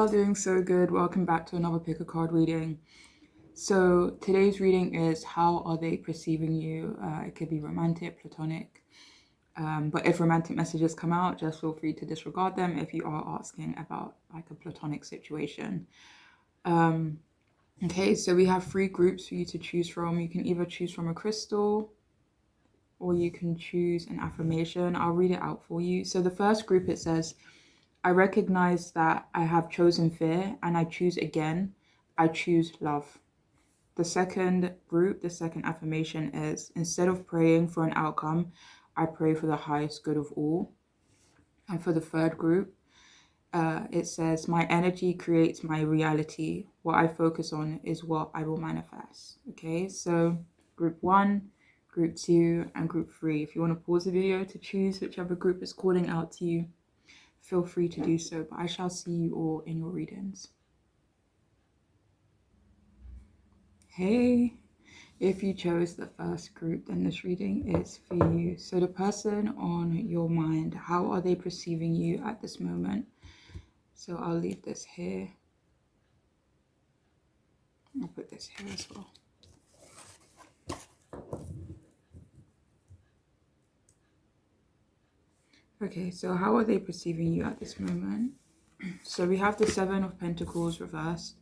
Doing so good. Welcome back to another pick a card reading. So today's reading is how are they perceiving you? It could be romantic, platonic, but if romantic messages come out, just feel free to disregard them if you are asking about like a platonic situation. Okay, so we have 3 groups for you to choose from. You can either choose from a crystal or you can choose an affirmation. I'll read it out for you. So the first group, it says, I recognize that I have chosen fear and I choose again. I choose love. The second group, the second affirmation is, instead of praying for an outcome, I pray for the highest good of all. And for the third group, it says, my energy creates my reality. What I focus on is what I will manifest. Okay, so group 1, group 2, and group 3. If you want to pause the video to choose whichever group is calling out to you, feel free to do so, but I shall see you all in your readings. Hey, if you chose the first group, then this reading is for you. So the person on your mind, how are they perceiving you at this moment? So I'll leave this here. I'll put this here as well. Okay, so how are they perceiving you at this moment? So we have the 7 of Pentacles reversed.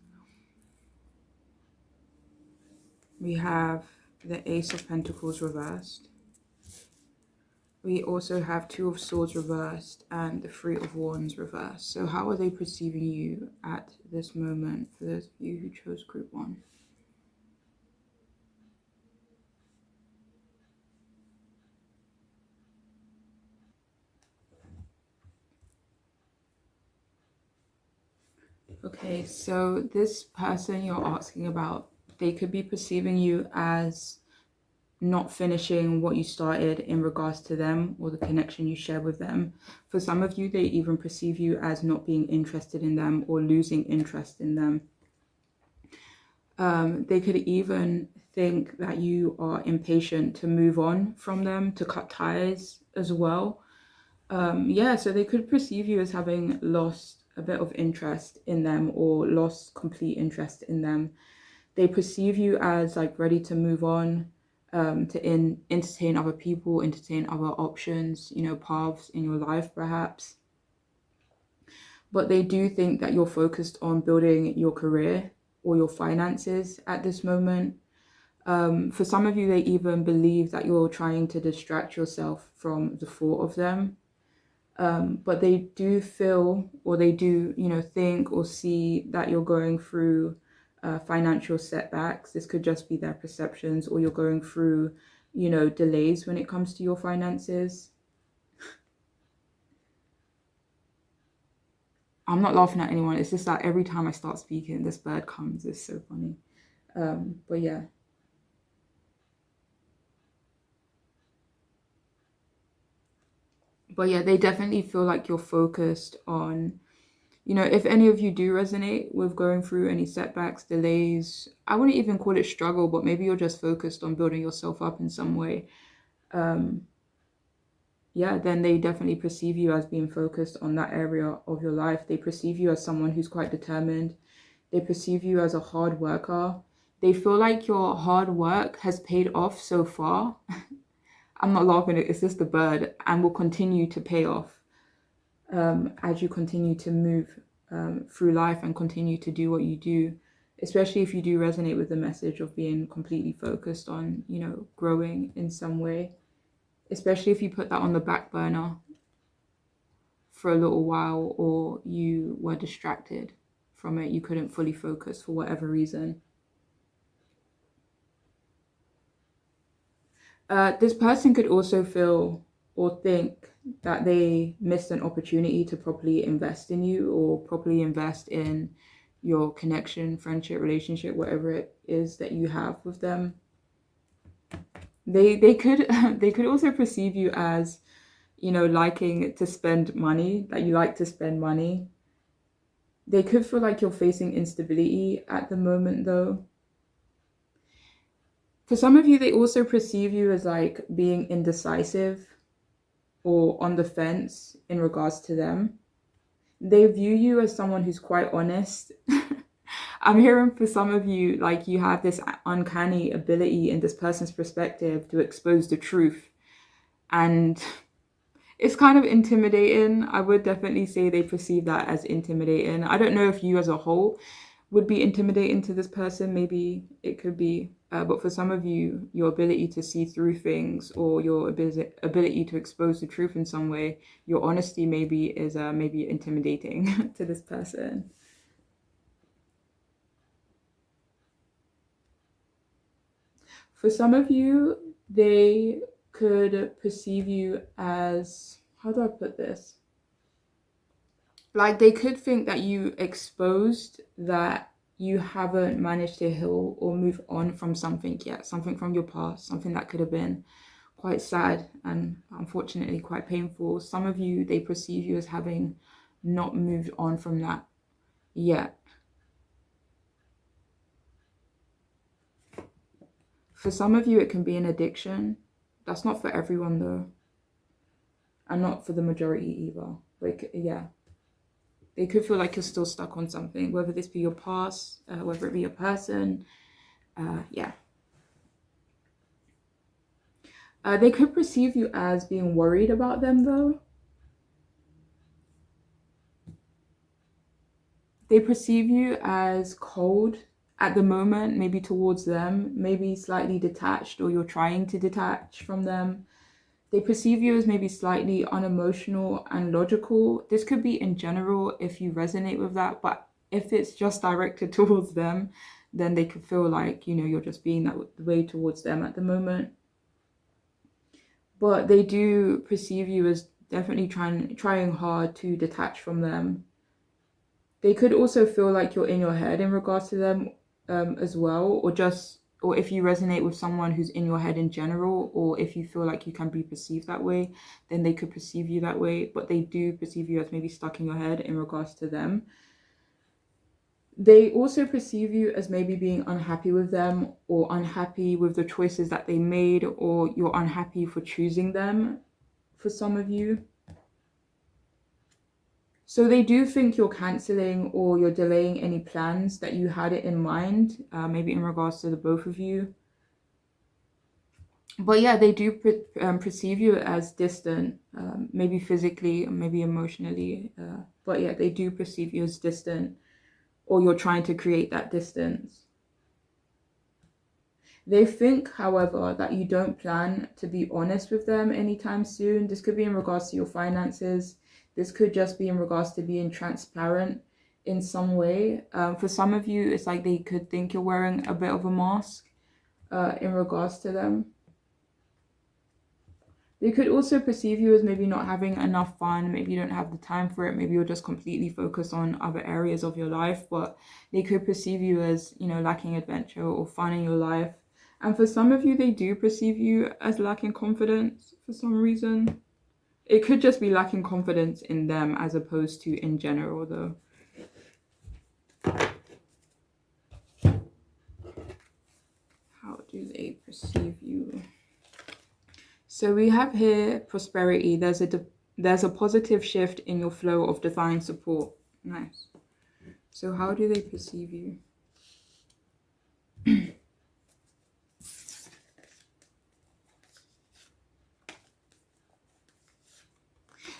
We have the Ace of Pentacles reversed. We also have 2 of Swords reversed and the 3 of Wands reversed. So how are they perceiving you at this moment for those of you who chose group 1? Okay, so this person you're asking about, they could be perceiving you as not finishing what you started in regards to them or the connection you share with them. For some of you, they even perceive you as not being interested in them or losing interest in them. They could even think that you are impatient to move on from them, to cut ties as well. Yeah, so they could perceive you as having lost a bit of interest in them or lost complete interest in them. They perceive you as like ready to move on, to entertain other people, entertain other options, you know, paths in your life perhaps. But they do think that you're focused on building your career or your finances at this moment. For some of you, they even believe that you're trying to distract yourself from the thought of them. But they do feel, or they do, you know, think or see that you're going through financial setbacks. This could just be their perceptions, or you're going through, you know, delays when it comes to your finances. I'm not laughing at anyone. It's just that every time I start speaking, this bird comes. It's so funny. But yeah. But yeah, they definitely feel like you're focused on, you know, if any of you do resonate with going through any setbacks, delays, I wouldn't even call it struggle, but maybe you're just focused on building yourself up in some way. Yeah, then they definitely perceive you as being focused on that area of your life. They perceive you as someone who's quite determined. They perceive you as a hard worker. They feel like your hard work has paid off so far. I'm not laughing, it's just the bird, and will continue to pay off as you continue to move through life and continue to do what you do, especially if you do resonate with the message of being completely focused on, you know, growing in some way, especially if you put that on the back burner for a little while or you were distracted from it, you couldn't fully focus for whatever reason. This person could also feel or think that they missed an opportunity to properly invest in you or properly invest in your connection, friendship, relationship, whatever it is that you have with them. They could they could also perceive you as, you know, liking to spend money, that you like to spend money. They could feel like you're facing instability at the moment, though. For some of you, they also perceive you as like being indecisive or on the fence in regards to them. They view you as someone who's quite honest. I'm hearing for some of you, like you have this uncanny ability in this person's perspective to expose the truth. And it's kind of intimidating. I would definitely say they perceive that as intimidating. I don't know if you as a whole would be intimidating to this person. Maybe it could be. But for some of you, your ability to see through things or your ability to expose the truth in some way, your honesty maybe is maybe intimidating to this person. For some of you, they could perceive you as, how do I put this? Like they could think that you exposed that you haven't managed to heal or move on from something yet, something from your past, something that could have been quite sad and unfortunately quite painful. Some of you, they perceive you as having not moved on from that yet. For some of you, it can be an addiction. That's not for everyone though, and not for the majority either. Like, yeah. They could feel like you're still stuck on something, whether this be your past, whether it be a person. Yeah. They could perceive you as being worried about them, though. They perceive you as cold at the moment, maybe towards them, maybe slightly detached, or you're trying to detach from them. They perceive you as maybe slightly unemotional and logical. This could be in general if you resonate with that, but if it's just directed towards them, then they could feel like, you know, you're just being that way towards them at the moment. But they do perceive you as definitely trying hard to detach from them. They could also feel like you're in your head in regards to them as well, or if you resonate with someone who's in your head in general, or if you feel like you can be perceived that way, then they could perceive you that way, but they do perceive you as maybe stuck in your head in regards to them. They also perceive you as maybe being unhappy with them or unhappy with the choices that they made, or you're unhappy for choosing them for some of you. So they do think you're cancelling or you're delaying any plans that you had it in mind, maybe in regards to the both of you. But yeah, they do perceive you as distant, maybe physically, maybe emotionally. But yeah, they do perceive you as distant, or you're trying to create that distance. They think, however, that you don't plan to be honest with them anytime soon. This could be in regards to your finances. This could just be in regards to being transparent in some way. For some of you, it's like they could think you're wearing a bit of a mask in regards to them. They could also perceive you as maybe not having enough fun. Maybe you don't have the time for it. Maybe you're just completely focused on other areas of your life. But they could perceive you as, you know, lacking adventure or fun in your life. And for some of you, they do perceive you as lacking confidence for some reason. It could just be lacking confidence in them as opposed to in general, though. How do they perceive you? So we have here prosperity. There's a positive shift in your flow of divine support. Nice. So how do they perceive you?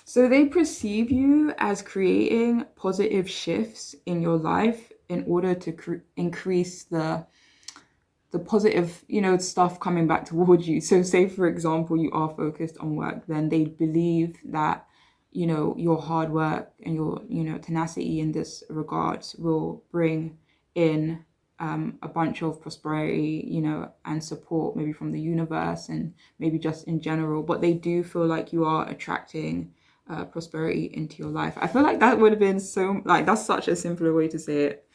So they perceive you as creating positive shifts in your life in order to increase the positive, you know, stuff coming back towards you. So say, for example, you are focused on work, then they believe that, you know, your hard work and your, you know, tenacity in this regards will bring in a bunch of prosperity, you know, and support maybe from the universe and maybe just in general. But they do feel like you are attracting prosperity into your life. I feel like that would have been so, like, that's such a simpler way to say it.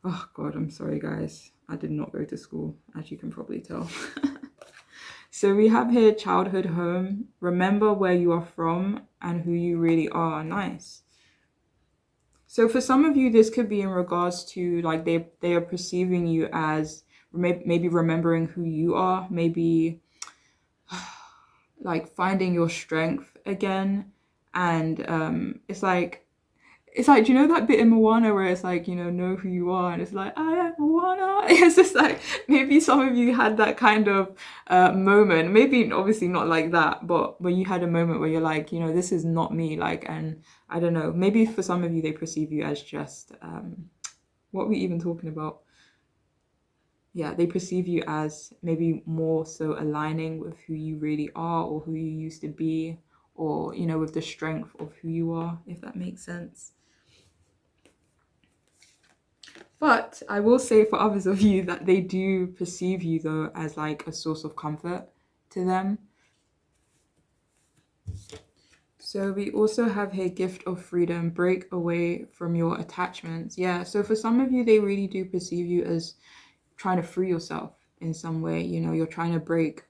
Oh God, I'm sorry guys. I did not go to school, as you can probably tell. So we have here childhood home. Remember where you are from and who you really are. Nice. So for some of you, this could be in regards to like they are perceiving you as maybe remembering who you are, maybe like finding your strength again. And it's like, do you know that bit in Moana where it's like, know who you are, and it's like, I am Moana. It's just like maybe some of you had that kind of moment. Maybe obviously not like that, but when you had a moment where you're like, this is not me. Like, and I don't know. Maybe for some of you, they perceive you as just what are we even talking about? Yeah, they perceive you as maybe more so aligning with who you really are or who you used to be, or with the strength of who you are, if that makes sense. But I will say for others of you that they do perceive you though as like a source of comfort to them. So we also have here gift of freedom, break away from your attachments. Yeah, so for some of you, they really do perceive you as trying to free yourself in some way. You're trying to break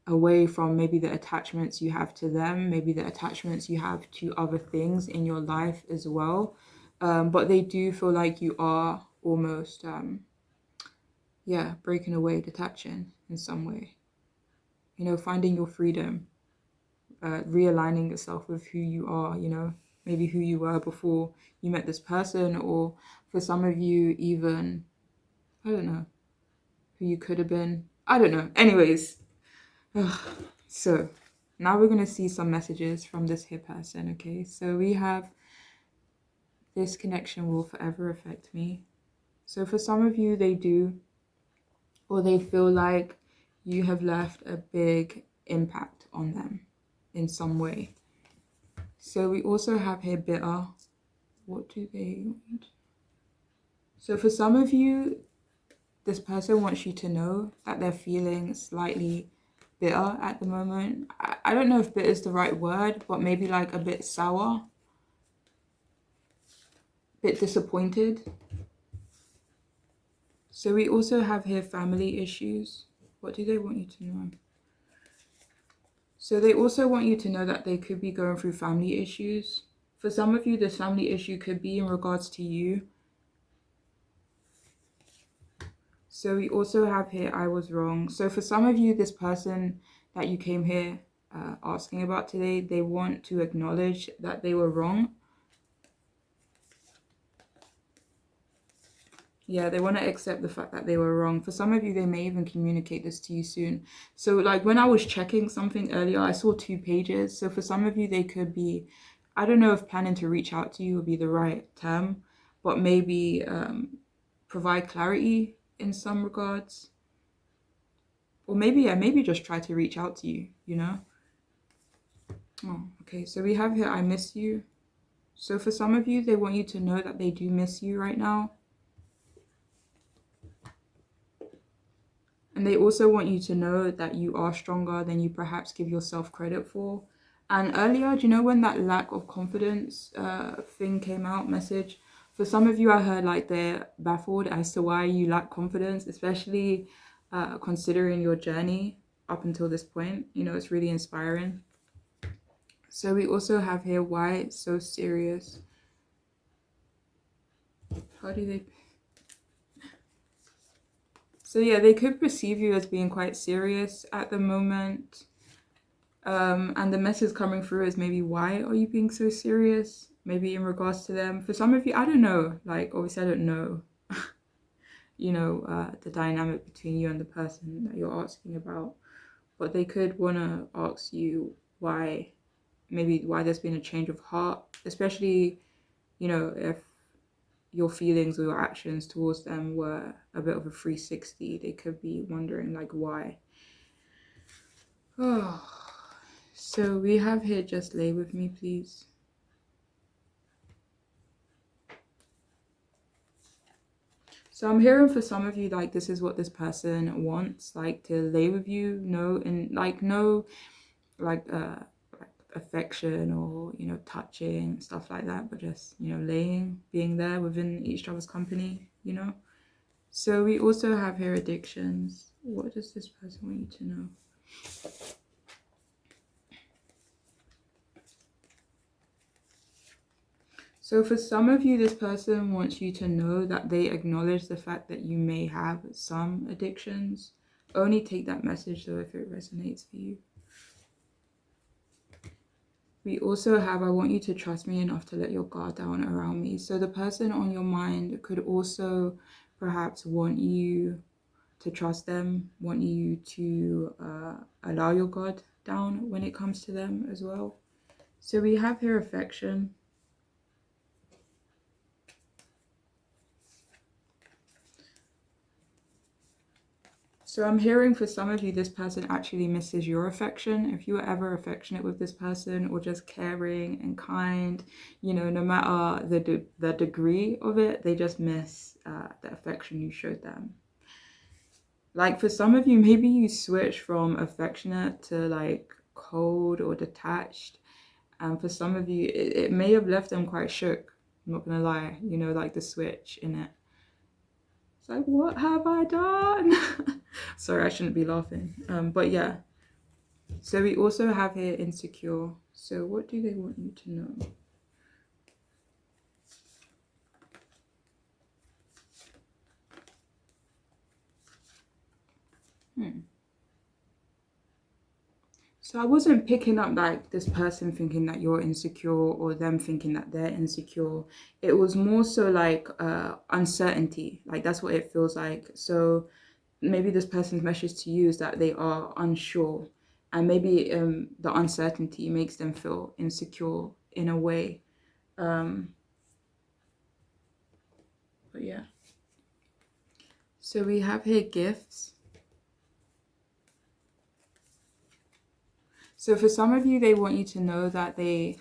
away from maybe the attachments you have to them, maybe the attachments you have to other things in your life as well. But they do feel like you are almost breaking away, detaching in some way, finding your freedom, realigning yourself with who you are, maybe who you were before you met this person, or for some of you even, I don't know, who you could have been. I don't know. Anyways, so now we're going to see some messages from this here person, okay? So we have, this connection will forever affect me. So for some of you, they do, or they feel like you have left a big impact on them in some way. So we also have here bitter. What do they want? So for some of you, this person wants you to know that they're feeling slightly bitter at the moment. I don't know if bitter is the right word, but maybe like a bit sour, a bit disappointed. So we also have here family issues. What do they want you to know? So they also want you to know that they could be going through family issues. For some of you, this family issue could be in regards to you. So we also have here, I was wrong. So for some of you, this person that you came here asking about today, they want to acknowledge that they were wrong. Yeah, they want to accept the fact that they were wrong. For some of you, they may even communicate this to you soon. So like when I was checking something earlier, I saw 2 pages. So for some of you, they could be, I don't know if planning to reach out to you would be the right term, but maybe provide clarity in some regards. Or maybe just try to reach out to you, Oh, okay. So we have here, I miss you. So for some of you, they want you to know that they do miss you right now. And they also want you to know that you are stronger than you perhaps give yourself credit for. And earlier, do you know when that lack of confidence thing came out, message? For some of you, I heard like they're baffled as to why you lack confidence, especially considering your journey up until this point. It's really inspiring. So we also have here, why it's so serious. How do they... So yeah, they could perceive you as being quite serious at the moment. And the message coming through is maybe, why are you being so serious? Maybe in regards to them. For some of you, I don't know. Like, obviously I don't know, the dynamic between you and the person that you're asking about. But they could want to ask you why there's been a change of heart, especially, if your feelings or your actions towards them were a bit of a 360. They could be wondering like why. Oh, so we have here, just lay with me, please. So I'm hearing for some of you, like, this is what this person wants, like, to lay with you, no affection or, touching, stuff like that, but just, laying, being there within each other's company, So we also have here addictions. What does this person want you to know? So So for some of you, this person wants you to know that they acknowledge the fact that you may have some addictions. Only take that message though if it resonates for you. We also have, I want you to trust me enough to let your guard down around me. So the person on your mind could also perhaps want you to trust them, want you to allow your guard down when it comes to them as well. So we have here affection. So I'm hearing for some of you, this person actually misses your affection. If you were ever affectionate with this person or just caring and kind, you know, no matter the degree of it, they just miss the affection you showed them. Like for some of you, maybe you switch from affectionate to like cold or detached. And for some of you, it may have left them quite shook. I'm not gonna lie, you know, like the switch in it. It's like, what have I done? Sorry, I shouldn't be laughing. But yeah. So we also have here insecure. So what do they want you to know? So I wasn't picking up like this person thinking that you're insecure or them thinking that they're insecure. It was more so like uncertainty. Like that's what it feels like. So maybe this person's message to you is that they are unsure, and maybe the uncertainty makes them feel insecure in a way. But yeah. So we have here gifts. So for some of you, they want you to know that they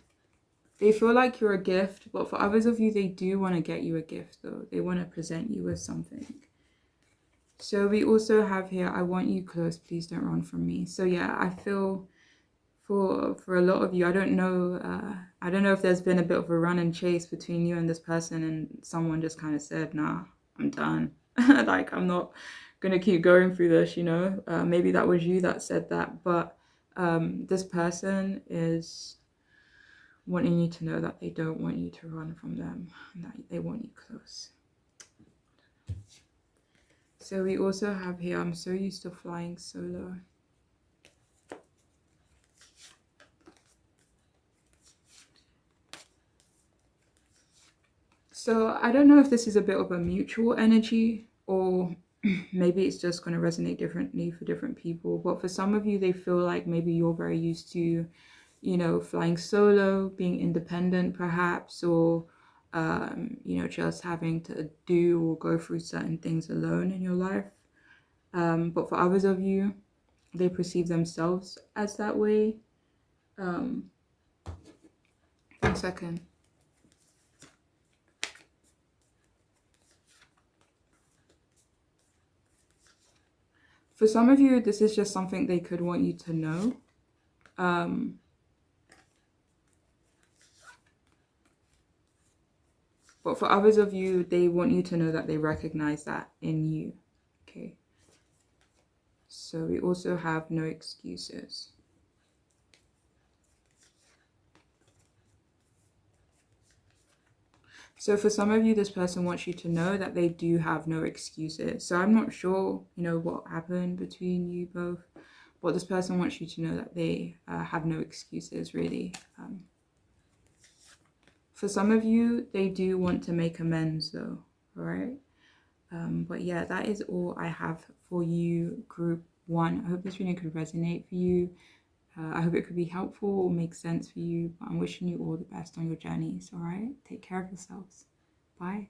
feel like you're a gift, but for others of you, they do want to get you a gift though. They want to present you with something. So we also have here, I want you close, please don't run from me. So yeah, I feel for a lot of you, I don't know if there's been a bit of a run and chase between you and this person and someone just kind of said, nah, I'm done. Like, I'm not gonna keep going through this, you know. Maybe that was you that said that, but this person is wanting you to know that they don't want you to run from them and that they want you close. So we also have here, I'm so used to flying solo. So I don't know if this is a bit of a mutual energy or maybe it's just going to resonate differently for different people. But for some of you, they feel like maybe you're very used to, you know, flying solo, being independent perhaps, or, you know, just having to do or go through certain things alone in your life. But for others of you, they perceive themselves as that way. 1 second. For some of you, this is just something they could want you to know. But for others of you, they want you to know that they recognize that in you. Okay. So we also have no excuses. So for some of you, this person wants you to know that they do have no excuses. So I'm not sure, you know, what happened between you both, but this person wants you to know that they have no excuses, really. For some of you, they do want to make amends, though, all right? But yeah, that is all I have for you, group 1. I hope this reading could resonate for you. I hope it could be helpful or make sense for you. But I'm wishing you all the best on your journeys, all right? Take care of yourselves. Bye.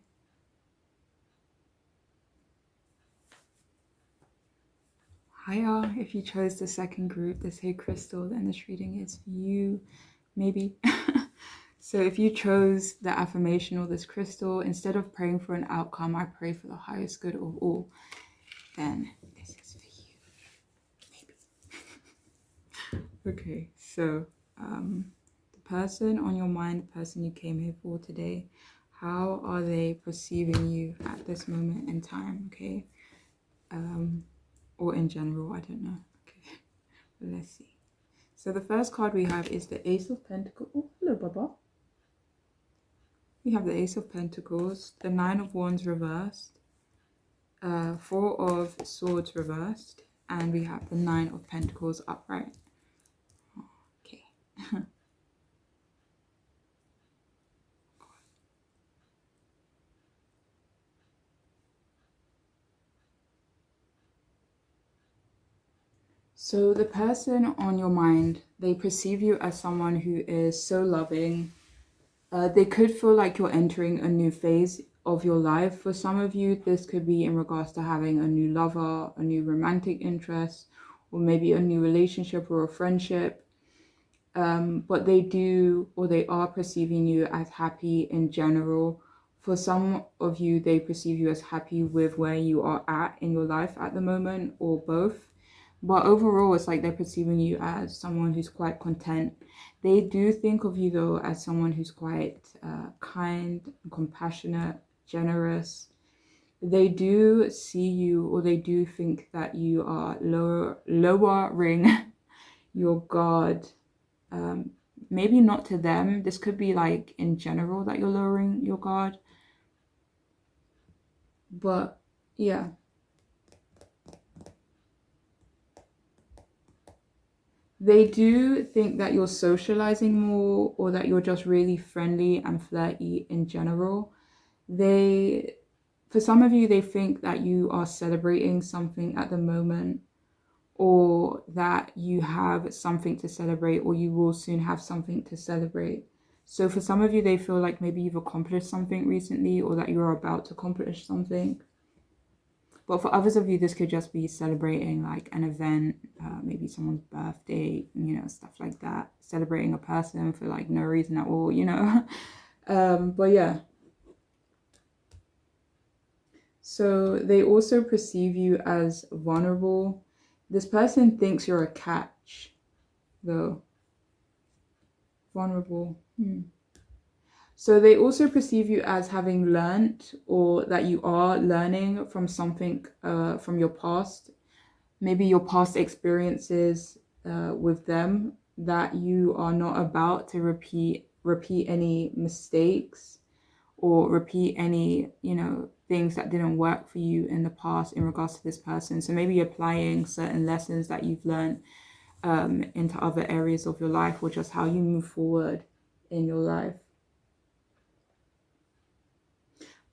Hiya, if you chose the second group, this here crystal, then this reading is for you, maybe. So if you chose the affirmation or this crystal, instead of praying for an outcome, I pray for the highest good of all, then this is for you, maybe. Okay, so the person on your mind, the person you came here for today, how are they perceiving you at this moment in time, okay? Or in general, I don't know. Okay, let's see. So the first card we have is the Ace of Pentacles. Oh, hello, Baba. We have the Ace of Pentacles, the Nine of Wands reversed, Four of Swords reversed, and we have the Nine of Pentacles upright. Okay. So the person on your mind, they perceive you as someone who is so loving. They could feel like you're entering a new phase of your life. For some of you, this could be in regards to having a new lover, a new romantic interest, or maybe a new relationship or a friendship. But they do, or they are perceiving you as happy in general. For some of you, they perceive you as happy with where you are at in your life at the moment, or both. But overall, it's like they're perceiving you as someone who's quite content. They do think of you, though, as someone who's quite kind, compassionate, generous. They do see you, or they do think that you are lowering your guard. Maybe not to them. This could be like in general that you're lowering your guard. But yeah. They do think that you're socializing more, or that you're just really friendly and flirty in general. For some of you, they think that you are celebrating something at the moment, or that you have something to celebrate, or you will soon have something to celebrate. So for some of you, they feel like maybe you've accomplished something recently, or that you're about to accomplish something. But for others of you, this could just be celebrating like an event, maybe someone's birthday, stuff like that. Celebrating a person for like no reason at all. But yeah. So they also perceive you as vulnerable. This person thinks you're a catch, though. Vulnerable. So they also perceive you as having learnt, or that you are learning from something from your past. Maybe your past experiences with them, that you are not about to repeat any mistakes, or repeat any, things that didn't work for you in the past in regards to this person. So maybe applying certain lessons that you've learned into other areas of your life, or just how you move forward in your life.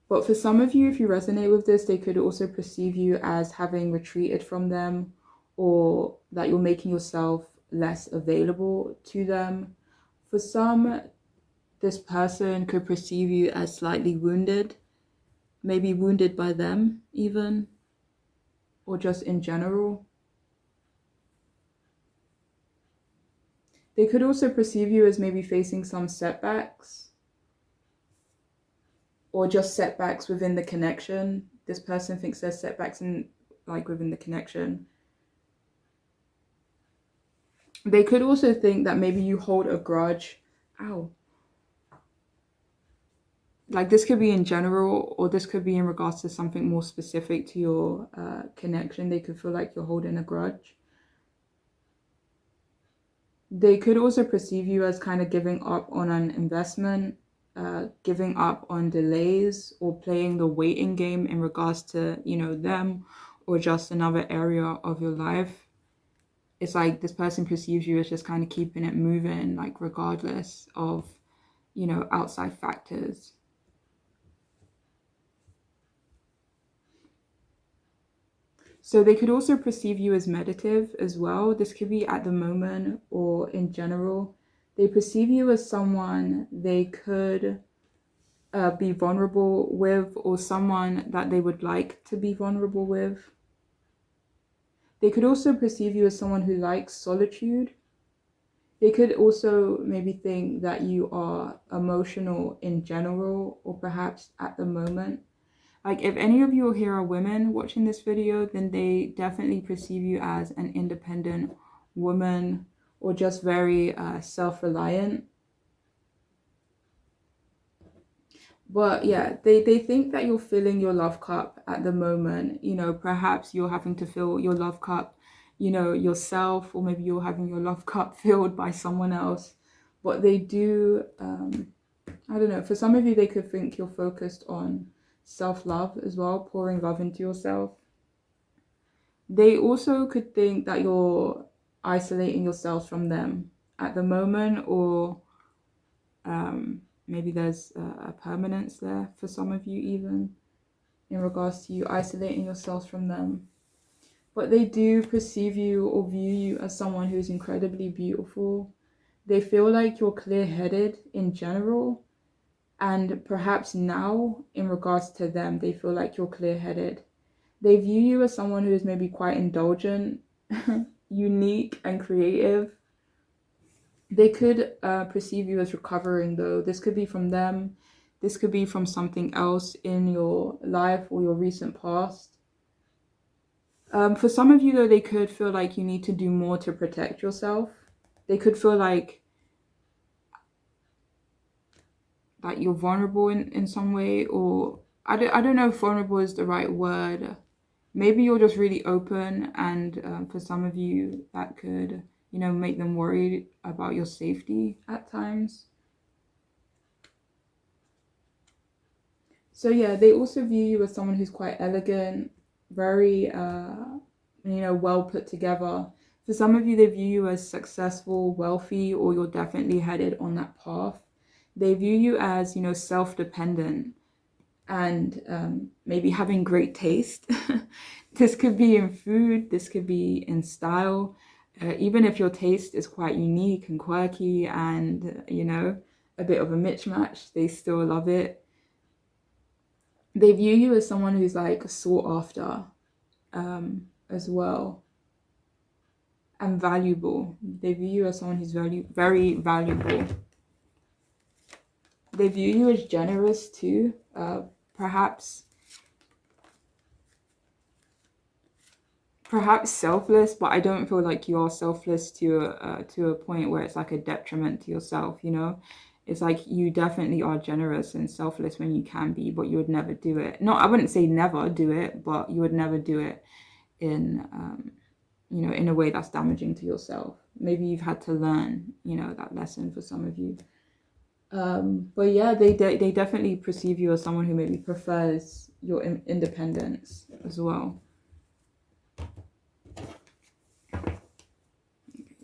But for some of you, if you resonate with this, they could also perceive you as having retreated from them, or that you're making yourself less available to them. For some, this person could perceive you as slightly wounded, maybe wounded by them even, or just in general. They could also perceive you as maybe facing some setbacks, or just setbacks within the connection. This person thinks there's setbacks within the connection. They could also think that maybe you hold a grudge. Like this could be in general, or this could be in regards to something more specific to your connection. They could feel like you're holding a grudge. They could also perceive you as kind of giving up on an investment, giving up on delays, or playing the waiting game in regards to, them, or just another area of your life. It's like this person perceives you as just kind of keeping it moving, like regardless of, outside factors. So they could also perceive you as meditative as well. This could be at the moment or in general. They perceive you as someone they could be vulnerable with, or someone that they would like to be vulnerable with. They could also perceive you as someone who likes solitude. They could also maybe think that you are emotional in general, or perhaps at the moment. Like if any of you here are women watching this video, then they definitely perceive you as an independent woman, or just very self-reliant. But yeah, they think that you're filling your love cup at the moment. Perhaps you're having to fill your love cup, yourself, or maybe you're having your love cup filled by someone else. But they do, I don't know, for some of you, they could think you're focused on self-love as well, pouring love into yourself. They also could think that you're isolating yourselves from them at the moment, or maybe there's a permanence there for some of you, even in regards to you isolating yourselves from them. But they do perceive you or view you as someone who's incredibly beautiful. They feel like you're clear-headed in general, and perhaps now, in regards to them, they feel like you're clear-headed. They view you as someone who is maybe quite indulgent, unique, and creative. They could perceive you as recovering, though. This could be from them. This could be from something else in your life or your recent past. For some of you, though, they could feel like you need to do more to protect yourself. They could feel like you're vulnerable in some way, or I don't know if vulnerable is the right word. Maybe you're just really open, and for some of you, that could, make them worried about your safety at times. So yeah, they also view you as someone who's quite elegant, very, well put together. For some of you, they view you as successful, wealthy, or you're definitely headed on that path. They view you as, self-dependent and maybe having great taste. This could be in food, this could be in style. Even if your taste is quite unique and quirky and, a bit of a mismatch, they still love it. They view you as someone who's like sought after as well, and valuable. They view you as someone who's very valuable. They view you as generous too, perhaps selfless, but I don't feel like you are selfless to a point where it's like a detriment to yourself, It's like you definitely are generous and selfless when you can be, but you would never do it. No, I wouldn't say never do it, but you would never do it in, in a way that's damaging to yourself. Maybe you've had to learn, that lesson for some of you. But yeah, they definitely perceive you as someone who maybe prefers your independence as well.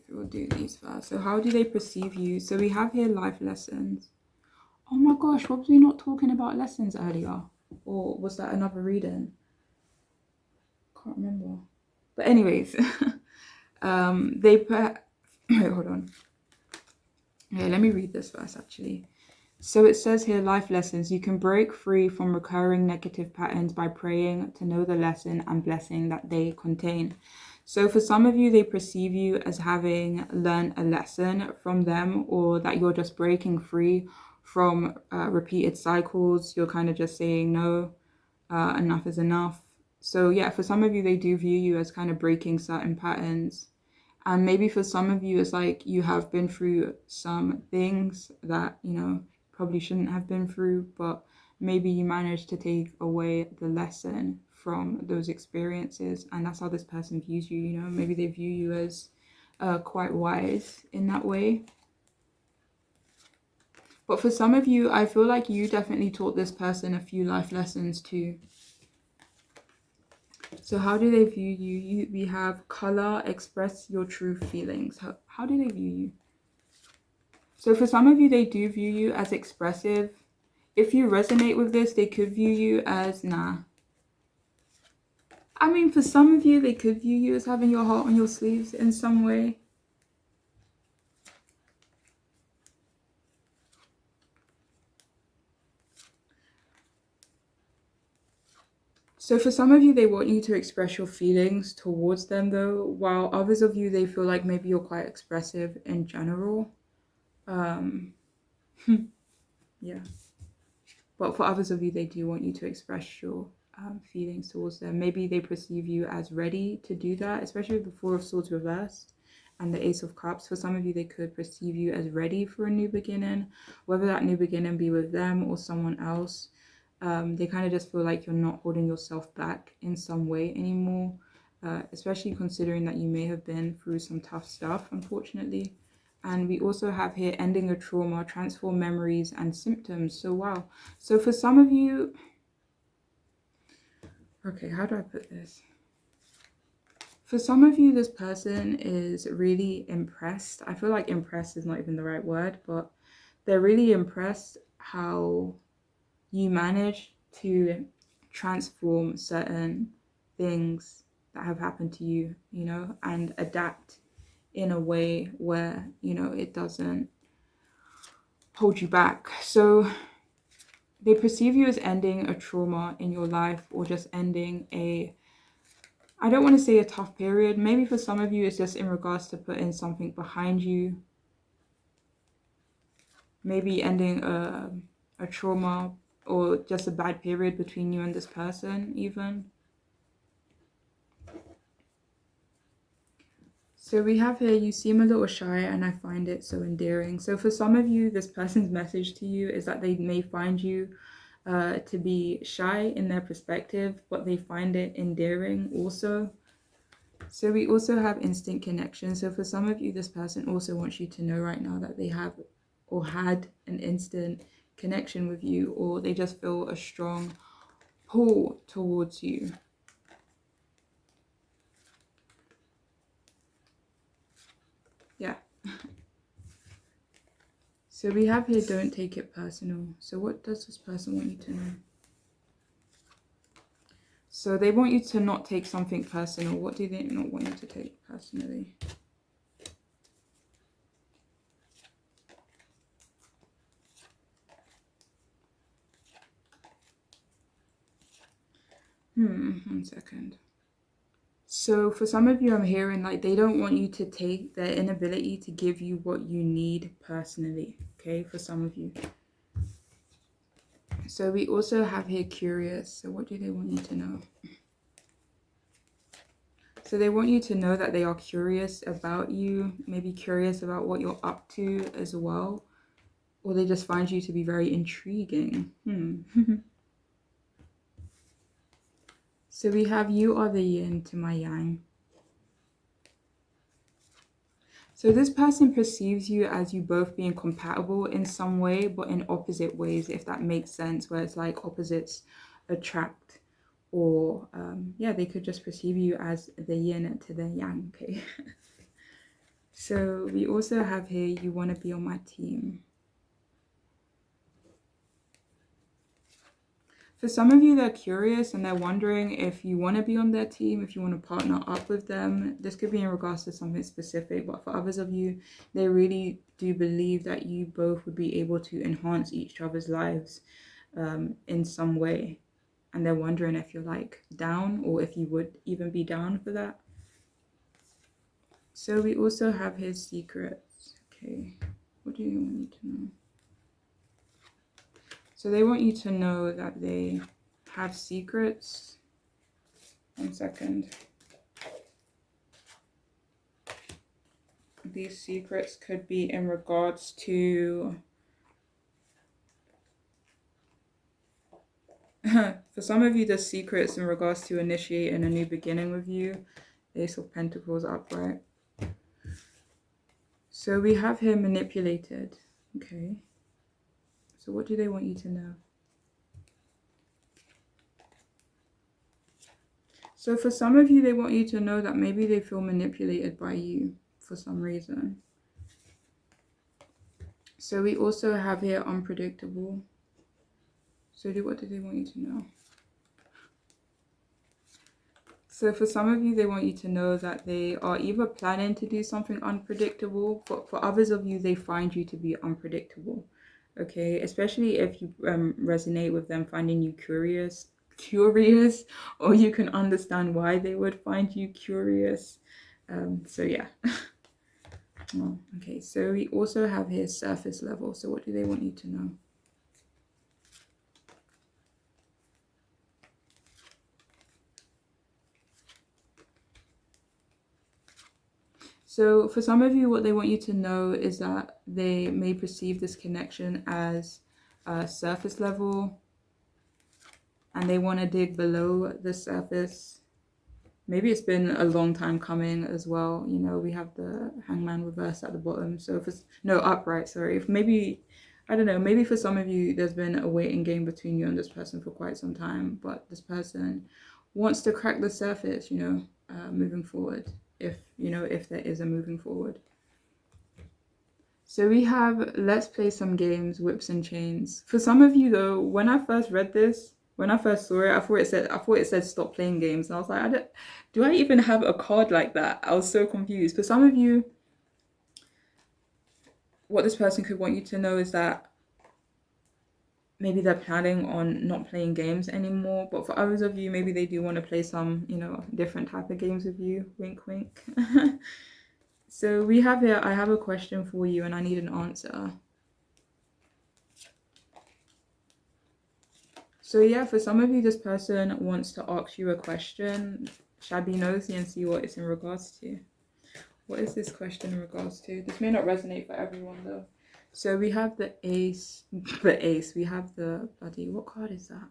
We'll do these first. So how do they perceive you? So we have here life lessons. Oh my gosh, was we not talking about lessons earlier? Or was that another reading? Can't remember. But anyways, wait, hold on. Okay, let me read this first actually. So it says here, life lessons. You can break free from recurring negative patterns by praying to know the lesson and blessing that they contain. So for some of you, they perceive you as having learned a lesson from them, or that you're just breaking free from repeated cycles. You're kind of just saying, no, enough is enough. So yeah, for some of you, they do view you as kind of breaking certain patterns. And maybe for some of you, it's like you have been through some things that, probably shouldn't have been through, but maybe you managed to take away the lesson from those experiences, and that's how this person views you. Maybe they view you as quite wise in that way. But for some of you, I feel like you definitely taught this person a few life lessons too. So how do they view you? We have color, express your true feelings. How do they view you? So for some of you, they do view you as expressive. If you resonate with this, they could view you as nah. I mean, for some of you, they could view you as having your heart on your sleeves in some way. So for some of you, they want you to express your feelings towards them though, while others of you, they feel like maybe you're quite expressive in general. Yeah. But for others of you, they do want you to express your feelings towards them. Maybe they perceive you as ready to do that, especially with the Four of Swords reversed and the Ace of Cups. For some of you, they could perceive you as ready for a new beginning, whether that new beginning be with them or someone else. They kind of just feel like you're not holding yourself back in some way anymore, especially considering that you may have been through some tough stuff, unfortunately. And we also have here ending a trauma, transform memories and symptoms. So wow. So for some of you, okay, how do I put this? For some of you, this person is really impressed. I feel like impressed is not even the right word, but they're really impressed how you manage to transform certain things that have happened to you, you know, and adapt in a way where, you know, it doesn't hold you back. So they perceive you as ending a trauma in your life or just ending a, I don't want to say a tough period. Maybe for some of you, it's just in regards to putting something behind you. Maybe ending a trauma or just a bad period between you and this person even. So we have here, you seem a little shy and I find it so endearing. So for some of you, this person's message to you is that they may find you to be shy in their perspective, but they find it endearing also. So we also have instant connection. So for some of you, this person also wants you to know right now that they have or had an instant connection with you, or they just feel a strong pull towards you. Yeah. So we have here, don't take it personal. So what does this person want you to know? So they want you to not take something personal. What do they not want you to take personally? One second. So for some of you, I'm hearing like they don't want you to take their inability to give you what you need personally. Okay, for some of you. So we also have here curious. So what do they want you to know? So they want you to know that they are curious about you, maybe curious about what you're up to as well. Or they just find you to be very intriguing. So we have you are the yin to my yang. So this person perceives you as you both being compatible in some way, but in opposite ways, if that makes sense, where it's like opposites attract. Or yeah, they could just perceive you as the yin to the yang, okay? So we also have here, you want to be on my team. For some of you, they're curious and they're wondering if you want to be on their team, if you want to partner up with them. This could be in regards to something specific, but for others of you, they really do believe that you both would be able to enhance each other's lives in some way. And they're wondering if you're like down or if you would even be down for that. So we also have his secrets. Okay, what do you want me to know? So they want you to know that they have secrets. One second. These secrets could be in regards to for some of you, the secrets in regards to initiating a new beginning with you. Ace of Pentacles upright. So we have here manipulated. Okay. So what do they want you to know? So for some of you, they want you to know that maybe they feel manipulated by you for some reason. So we also have here unpredictable. So what do they want you to know? So for some of you, they want you to know that they are either planning to do something unpredictable, but for others of you, they find you to be unpredictable. Okay, especially if you resonate with them finding you curious, or you can understand why they would find you curious. So yeah. Oh, okay, so we also have here surface level. So what do they want you to know? So for some of you, what they want you to know is that they may perceive this connection as surface level, and they want to dig below the surface. maybe it's been a long time coming as well. You know, we have the hangman reversed at the bottom. So if it's no upright, sorry. If maybe I don't know, maybe for some of you there's been a waiting game between you and this person for quite some time, but this person wants to crack the surface, you know, moving forward. If you know, if there is a moving forward. So we have let's play some games, whips and chains. For some of you though, when I first read this, when I first saw it, I thought it said stop playing games. And I was like, do I even have a card like that? I was so confused. For some of you, what this person could want you to know is that maybe they're planning on not playing games anymore. But for others of you, maybe they do want to play some, you know, different type of games with you. Wink, wink. So we have here, I have a question for you and I need an answer. So yeah, for some of you, this person wants to ask you a question. Shall I be nosy and see what it's in regards to? What is this question in regards to? This may not resonate for everyone though. So we have the ace, we have the bloody, what card is that?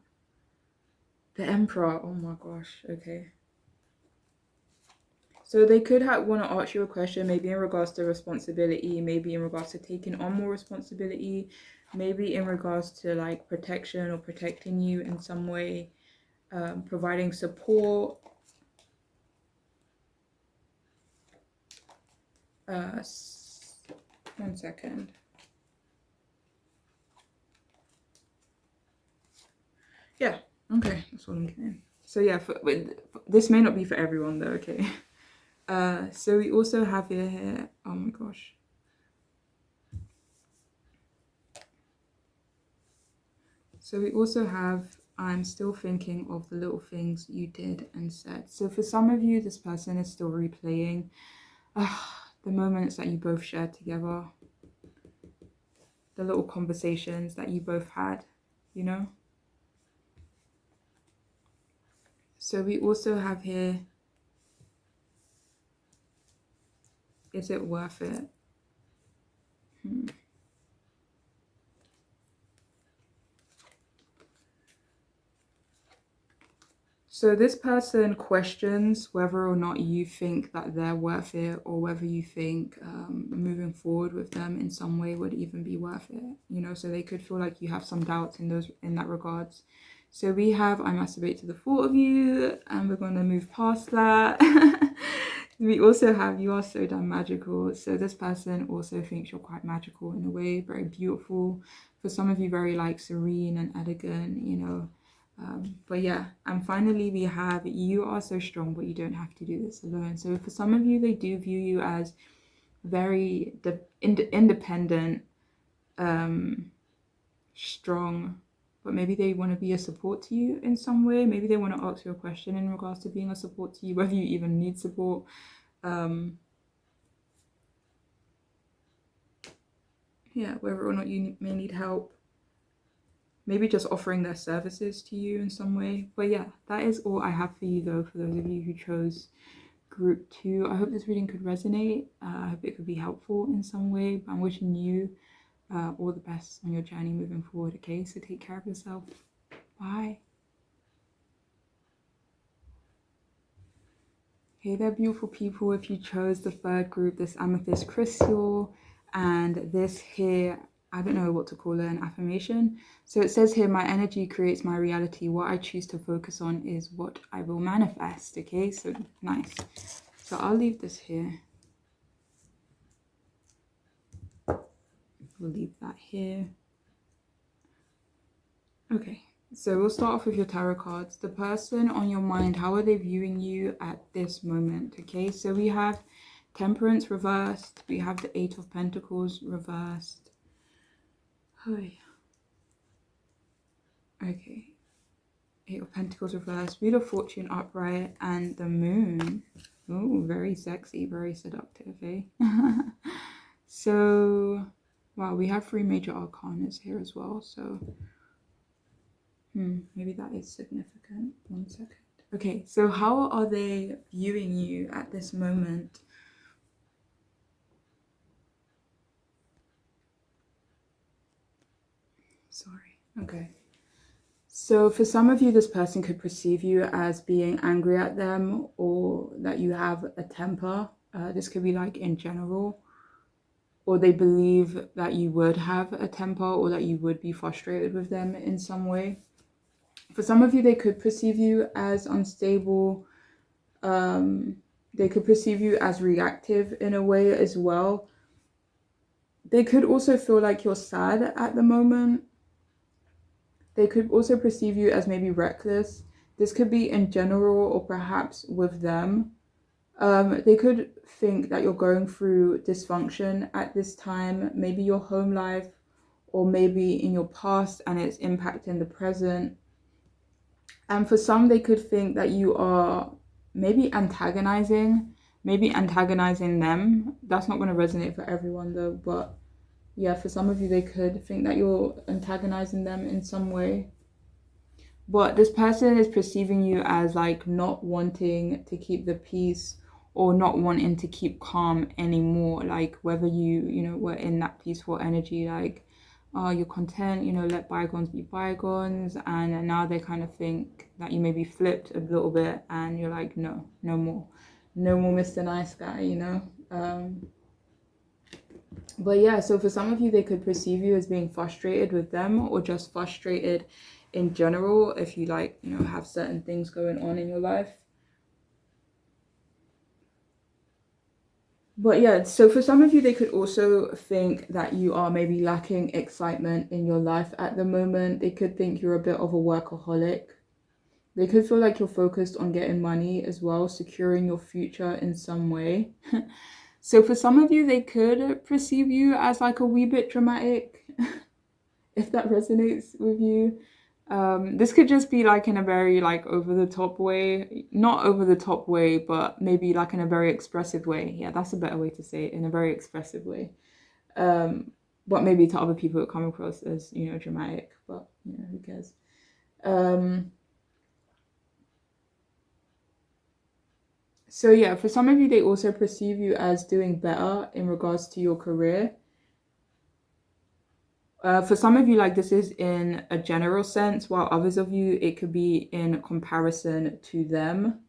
The Emperor, oh my gosh, okay. So they could want to ask you a question, maybe in regards to responsibility, maybe in regards to taking on more responsibility, maybe in regards to like protection or protecting you in some way, providing support. One second. Yeah, okay, that's what I'm getting. So yeah, this may not be for everyone though, okay. So we also have here, oh my gosh. So we also have, I'm still thinking of the little things you did and said. So for some of you, this person is still replaying the moments that you both shared together, the little conversations that you both had, you know. So we also have here, is it worth it? So this person questions whether or not you think that they're worth it, or whether you think moving forward with them in some way would even be worth it. You know, so they could feel like you have some doubts in that regards. So we have I masturbate to the thought of you, and we're going to move past that. We also have you are so damn magical. So this person also thinks you're quite magical in a way, very beautiful. For some of you, very like serene and elegant, you know. But yeah, and finally we have you are so strong, but you don't have to do this alone. So for some of you, they do view you as very independent, strong, but maybe they want to be a support to you in some way. Maybe they want to ask you a question in regards to being a support to you, whether you even need support. Yeah, whether or not you may need help. Maybe just offering their services to you in some way. But yeah, that is all I have for you though, for those of you who chose group 2. I hope this reading could resonate. I hope it could be helpful in some way. But I'm wishing you all the best on your journey moving forward, okay? So take care of yourself. Bye. Hey there, beautiful people. If you chose the 3rd group, this amethyst crystal, and this here, I don't know what to call it, an affirmation. So it says here, my energy creates my reality. What I choose to focus on is what I will manifest. Okay, so nice. So I'll leave this here. We'll leave that here. Okay, so we'll start off with your tarot cards. The person on your mind, how are they viewing you at this moment? Okay, so we have Temperance reversed. We have the 8 of Pentacles reversed. Oh, yeah. Okay. 8 of Pentacles reversed. Wheel of Fortune upright. And the Moon. Oh, very sexy. Very seductive, eh? So, wow, we have 3 major arcanas here as well. So, maybe that is significant. One second. Okay, so how are they viewing you at this moment? Sorry. Okay. So for some of you, this person could perceive you as being angry at them or that you have a temper. This could be like in general, or they believe that you would have a temper or that you would be frustrated with them in some way. For some of you, they could perceive you as unstable. Um, they could perceive you as reactive in a way as well. They could also feel like you're sad at the moment. They could also perceive you as maybe reckless. This could be in general or perhaps with them. They could think that you're going through dysfunction at this time, maybe your home life or maybe in your past and it's impacting the present. And for some, they could think that you are maybe antagonizing them. That's not going to resonate for everyone though, but yeah, for some of you, they could think that you're antagonizing them in some way. But this person is perceiving you as like not wanting to keep the peace or not wanting to keep calm anymore. Like whether you were in that peaceful energy, like, oh, you're content, let bygones be bygones. And now they kind of think that you maybe flipped a little bit and you're like, no, no more. No more Mr. Nice Guy. But yeah, so for some of you, they could perceive you as being frustrated with them or just frustrated in general if you have certain things going on in your life. But yeah, so for some of you, they could also think that you are maybe lacking excitement in your life at the moment. They could think you're a bit of a workaholic. They could feel like you're focused on getting money as well, securing your future in some way. So for some of you, they could perceive you as like a wee bit dramatic, if that resonates with you. This could just be like in a very like over the top way, not over the top way, but maybe like in a very expressive way. Yeah, that's a better way to say it, in a very expressive way. But maybe to other people it come across as, dramatic, but who cares? So yeah, for some of you, they also perceive you as doing better in regards to your career. For some of you, like this is in a general sense, while others of you, it could be in comparison to them.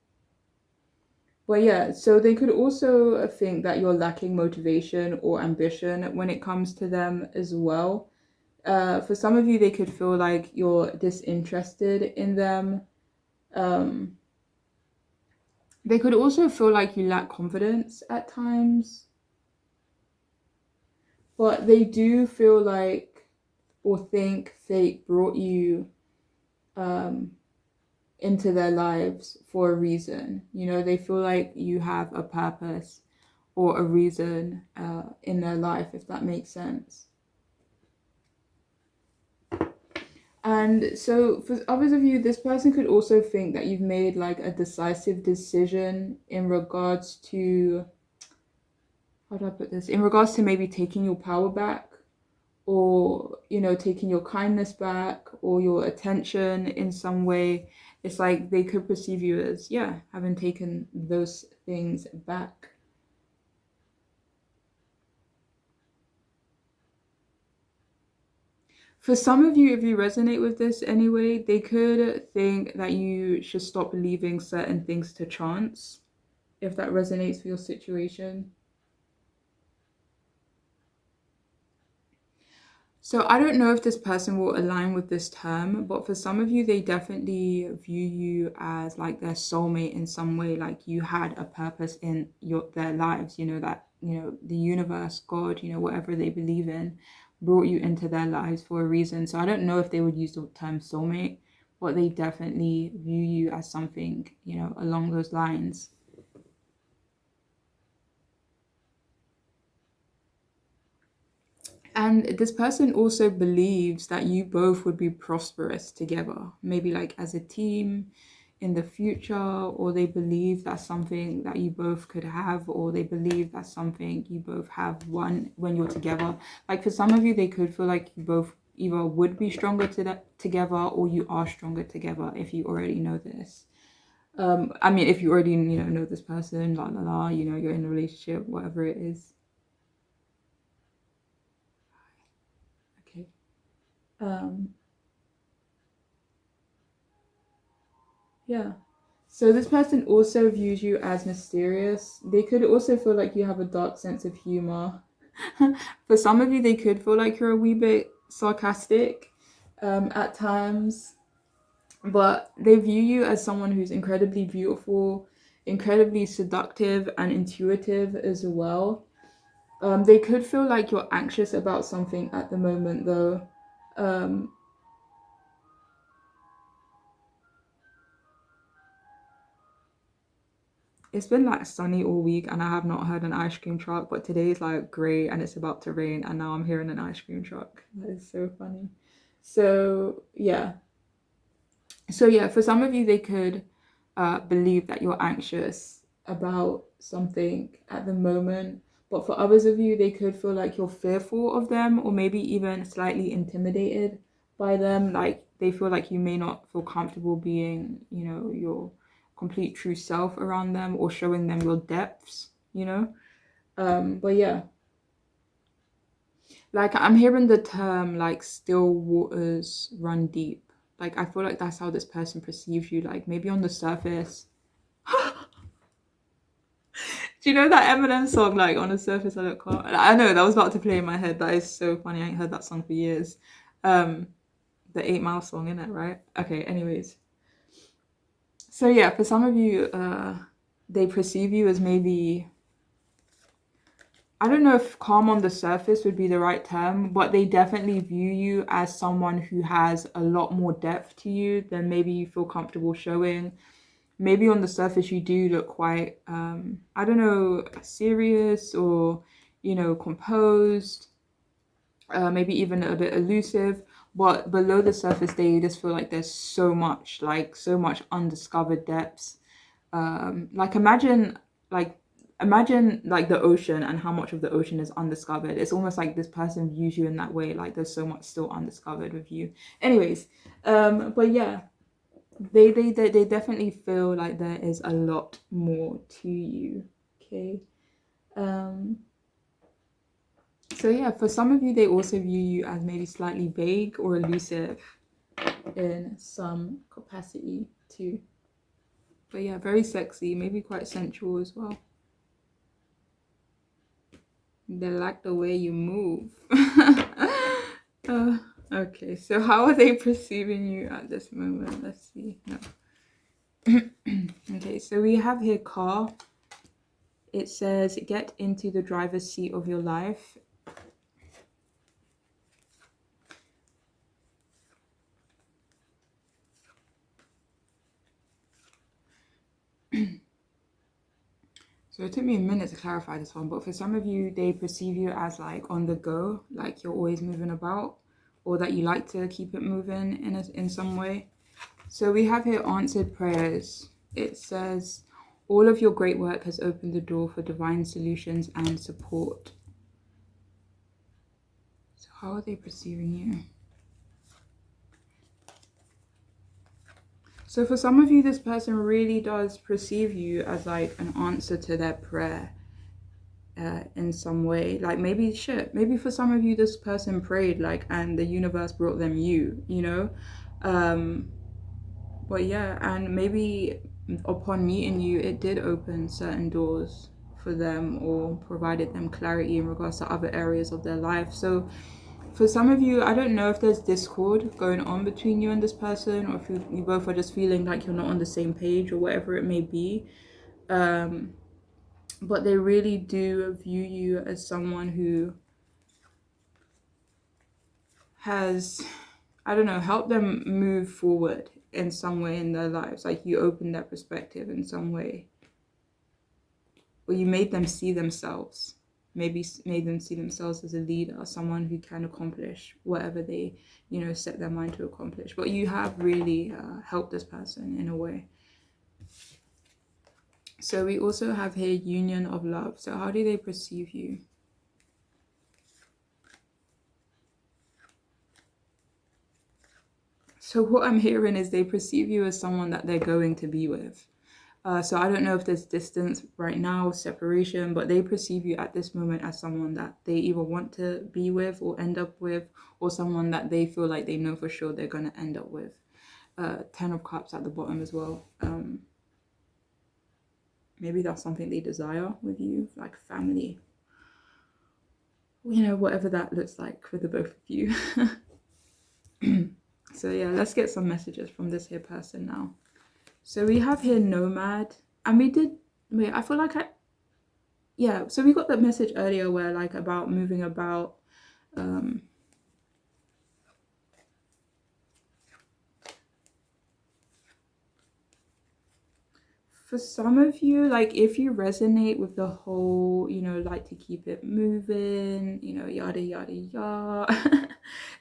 But yeah, so they could also think that you're lacking motivation or ambition when it comes to them as well. For some of you, they could feel like you're disinterested in them. Um, they could also feel like you lack confidence at times. But they do feel like or think fate brought you um, into their lives for a reason. They feel like you have a purpose or a reason in their life, if that makes sense. And so for others of you, this person could also think that you've made like a decisive decision in regards to, how do I put this? In regards to maybe taking your power back or, taking your kindness back or your attention in some way. It's like they could perceive you as, yeah, having taken those things back. For some of you, if you resonate with this anyway, they could think that you should stop leaving certain things to chance, if that resonates with your situation. So I don't know if this person will align with this term, but for some of you, they definitely view you as like their soulmate in some way, like you had a purpose in their lives, that, the universe, God, whatever they believe in, brought you into their lives for a reason. So I don't know if they would use the term soulmate, but they definitely view you as something, along those lines. And this person also believes that you both would be prosperous together, maybe like as a team in the future, or they believe that's something that you both could have, or they believe that's something you both have one when you're together. Like for some of you, they could feel like you both either would be stronger together or you are stronger together if you already know this. I mean, if you already, know this person, la la la, you're in a relationship, whatever it is. Okay. Um, Yeah. So this person also views you as mysterious. They could also feel like you have a dark sense of humor. For some of you, they could feel like you're a wee bit sarcastic at times, but they view you as someone who's incredibly beautiful, incredibly seductive, and intuitive as well. They could feel like you're anxious about something at the moment, though. Um, it's been like sunny all week, and I have not heard an ice cream truck, but today is like grey and it's about to rain, and now I'm hearing an ice cream truck. That is so funny. So, yeah. So yeah, for some of you, they could believe that you're anxious about something at the moment, but for others of you, they could feel like you're fearful of them, or maybe even slightly intimidated by them. Like they feel like you may not feel comfortable being, your complete true self around them or showing them your depths. But yeah, like I'm hearing the term like still waters run deep. Like I feel like that's how this person perceives you. Like maybe on the surface. Do you know that Eminem song? Like on the surface, I look calm. I know that was about to play in my head. That is so funny. I ain't heard that song for years. Um, the 8 Mile song, in it, right? Okay. Anyways, so yeah, for some of you, they perceive you as maybe, I don't know if calm on the surface would be the right term, but they definitely view you as someone who has a lot more depth to you than maybe you feel comfortable showing. Maybe on the surface you do look quite, I don't know, serious or, composed, maybe even a bit elusive. But below the surface, they just feel like there's so much, like so much undiscovered depths. Like like imagine like the ocean and how much of the ocean is undiscovered. It's almost like this person views you in that way, like there's so much still undiscovered with you. Anyways, but yeah, they definitely feel like there is a lot more to you. Okay. Um so yeah, for some of you they also view you as maybe slightly vague or elusive in some capacity too. But yeah, very sexy, maybe quite sensual as well. They like the way you move. Okay, so how are they perceiving you at this moment? Let's see. No. Okay, so we have here car. It says get into the driver's seat of your life. So it took me a minute to clarify this one, but for some of you, they perceive you as like on the go, like you're always moving about, or that you like to keep it moving in some way. So we have here answered prayers. It says, all of your great work has opened the door for divine solutions and support. So how are they perceiving you? So for some of you, this person really does perceive you as like an answer to their prayer in some way. Like maybe for some of you, this person prayed like, and the universe brought them you. Um, But yeah, and maybe upon meeting you, it did open certain doors for them or provided them clarity in regards to other areas of their life. So for some of you, I don't know if there's discord going on between you and this person, or if you both are just feeling like you're not on the same page or whatever it may be. Um, but they really do view you as someone who has, I don't know, helped them move forward in some way in their lives. Like you opened their perspective in some way, or you made them see themselves. Maybe made them see themselves as a leader, someone who can accomplish whatever they, set their mind to accomplish. But you have really helped this person in a way. So we also have here union of love. So how do they perceive you? So what I'm hearing is they perceive you as someone that they're going to be with. So I don't know if there's distance right now, separation, but they perceive you at this moment as someone that they either want to be with or end up with, or someone that they feel like they know for sure they're going to end up with. Ten of Cups at the bottom as well. Maybe that's something they desire with you, like family. You know, whatever that looks like for the both of you. So yeah, let's get some messages from this here person now. So we have here nomad, and we did, wait, I feel like yeah, so we got that message earlier where like about moving about. For some of you, like if you resonate with the whole, you know, like to keep it moving, you know, yada yada yada,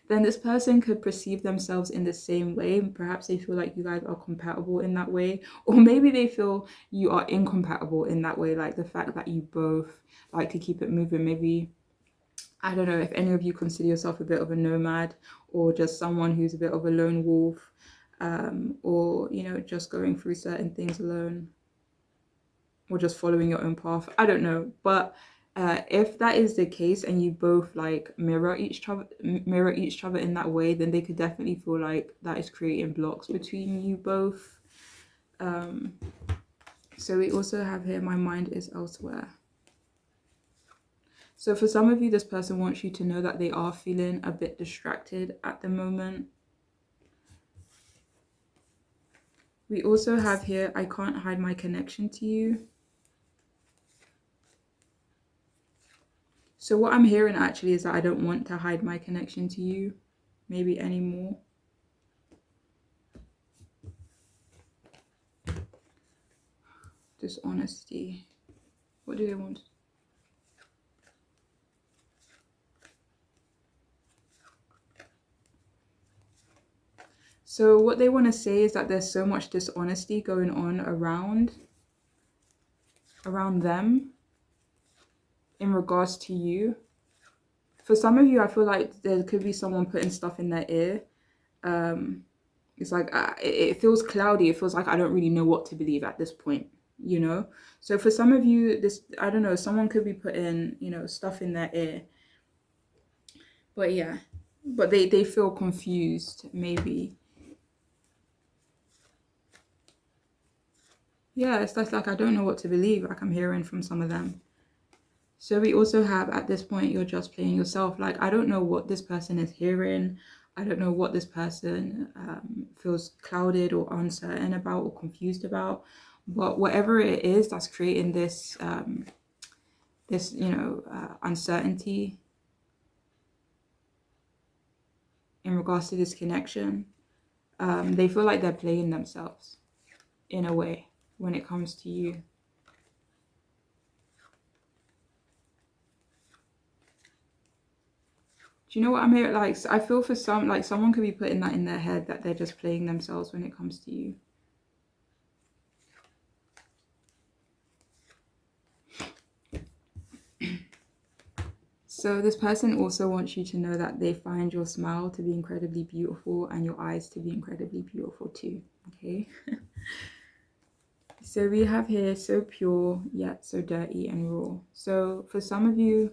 then this person could perceive themselves in the same way. Perhaps they feel like you guys are compatible in that way, or maybe they feel you are incompatible in that way, like the fact that you both like to keep it moving. Maybe, I don't know if any of you consider yourself a bit of a nomad, or just someone who's a bit of a lone wolf, or, you know, just going through certain things alone, or just following your own path. I don't know, but if that is the case and you both like mirror each other in that way, then they could definitely feel like that is creating blocks between you both. So we also have here, my mind is elsewhere. So for some of you, this person wants you to know that they are feeling a bit distracted at the moment. We also have here, I can't hide my connection to you. So what I'm hearing actually is that I don't want to hide my connection to you, maybe anymore. Dishonesty. What do they want? So what they want to say is that there's so much dishonesty going on around them in regards to you. For some of you, I feel like there could be someone putting stuff in their ear. It's like it feels cloudy. It feels like I don't really know what to believe at this point, you know? So for some of you, this, I don't know, someone could be putting, you know, stuff in their ear. But yeah, but they feel confused, maybe. Yeah, it's like I don't know what to believe, like I'm hearing from some of them. So we also have, at this point, you're just playing yourself. Like, I don't know what this person is hearing. I don't know what this person feels clouded or uncertain about or confused about. But whatever it is that's creating this, you know, uncertainty in regards to this connection, they feel like they're playing themselves in a way when it comes to you. Do you know what I'm here? Like, I feel for some, like someone could be putting that in their head that they're just playing themselves when it comes to you. So this person also wants you to know that they find your smile to be incredibly beautiful and your eyes to be incredibly beautiful too, okay? So we have here, so pure yet so dirty and raw. So for some of you,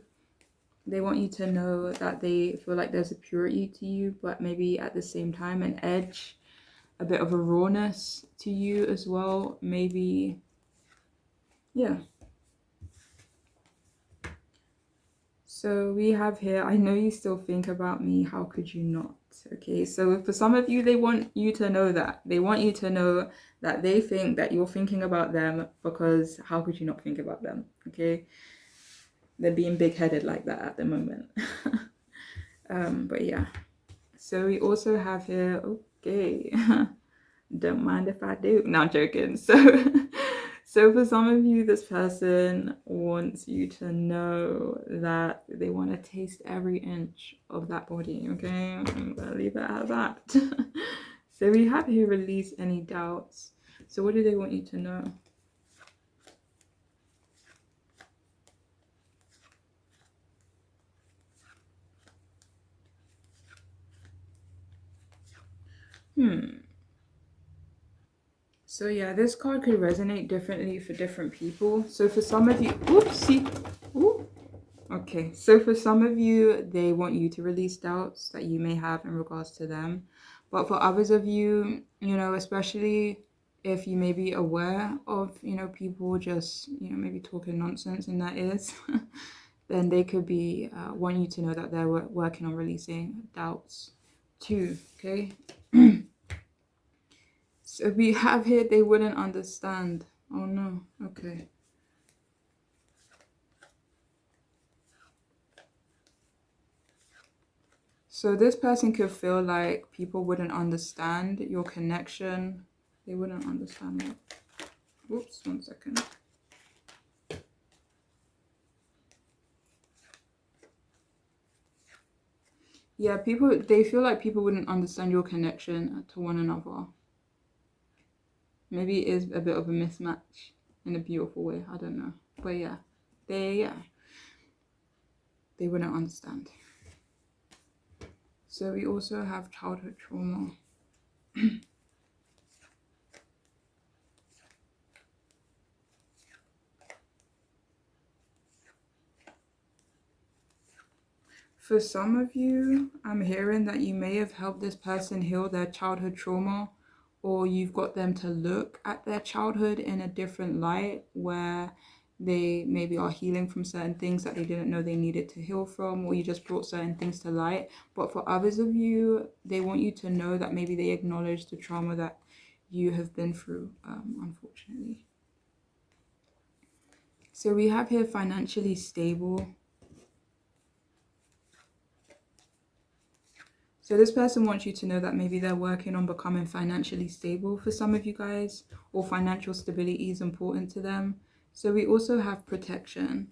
they want you to know that they feel like there's a purity to you, but maybe at the same time an edge, a bit of a rawness to you as well. Maybe, yeah. So we have here, I know you still think about me, how could you not? Okay, so for some of you, they want you to know that. They want you to know that they think that you're thinking about them, because how could you not think about them? Okay, they're being big-headed like that at the moment. But yeah, so we also have here, okay, don't mind if I do. No, I'm joking. So for some of you, this person wants you to know that they want to taste every inch of that body, okay? I'm gonna leave it at that. So we have here, release any doubts. So what do they want you to know? So yeah, this card could resonate differently for different people. So for some of you, oopsie, ooh. Okay, so for some of you, they want you to release doubts that you may have in regards to them. But for others of you, especially if you may be aware of, people just, maybe talking nonsense in their ears, then they could be want you to know that they're working on releasing doubts too, okay? So we have here, they wouldn't understand. Oh no, okay. So this person could feel like people wouldn't understand your connection. They wouldn't understand what. Whoops, 1 second. Yeah, they feel like people wouldn't understand your connection to one another. Maybe it is a bit of a mismatch in a beautiful way. I don't know. But yeah, they wouldn't understand. So we also have childhood trauma. For some of you, I'm hearing that you may have helped this person heal their childhood trauma, or you've got them to look at their childhood in a different light where they maybe are healing from certain things that they didn't know they needed to heal from, or you just brought certain things to light. But for others of you, they want you to know that maybe they acknowledge the trauma that you have been through, unfortunately. So we have here financially stable. So this person wants you to know that maybe they're working on becoming financially stable for some of you guys, or financial stability is important to them. So we also have protection.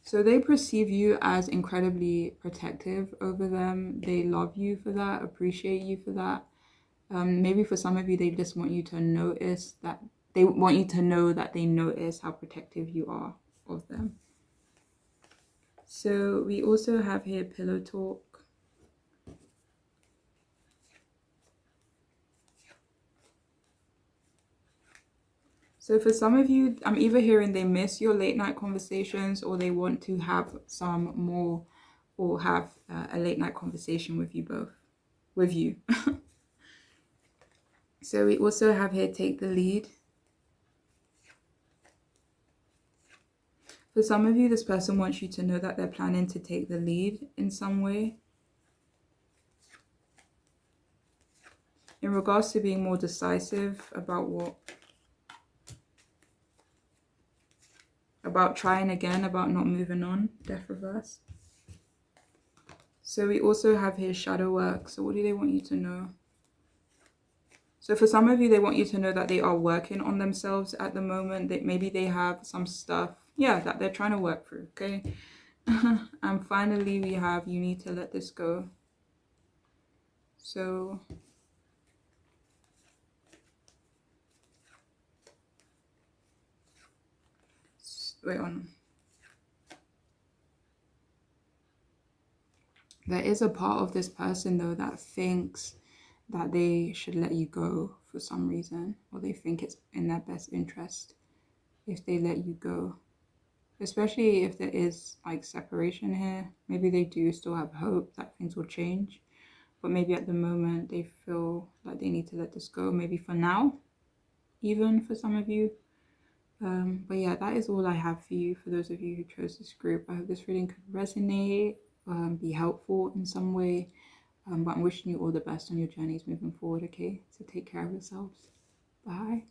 So they perceive you as incredibly protective over them. They love you for that, appreciate you for that. Maybe for some of you, they just want you to notice that they want you to know that they notice how protective you are of them. So we also have here pillow talk. So for some of you, I'm either hearing they miss your late night conversations, or they want to have some more, or have a late night conversation with you both, with you. So we also have here take the lead. For some of you, this person wants you to know that they're planning to take the lead in some way. In regards to being more decisive about what? About trying again, about not moving on, death reverse. So we also have here shadow work. So what do they want you to know? So for some of you, they want you to know that they are working on themselves at the moment. That maybe they have some stuff, that they're trying to work through, okay? And finally, we have you need to let this go. So wait on. There is a part of this person though that thinks that they should let you go for some reason, or they think it's in their best interest if they let you go, especially if there is like separation here. Maybe they do still have hope that things will change, but maybe at the moment they feel like they need to let this go, maybe for now, even for some of you. But yeah, that is all I have for you, for those of you who chose this group. I hope this reading could resonate, be helpful in some way. But I'm wishing you all the best on your journeys moving forward, okay? So take care of yourselves. Bye.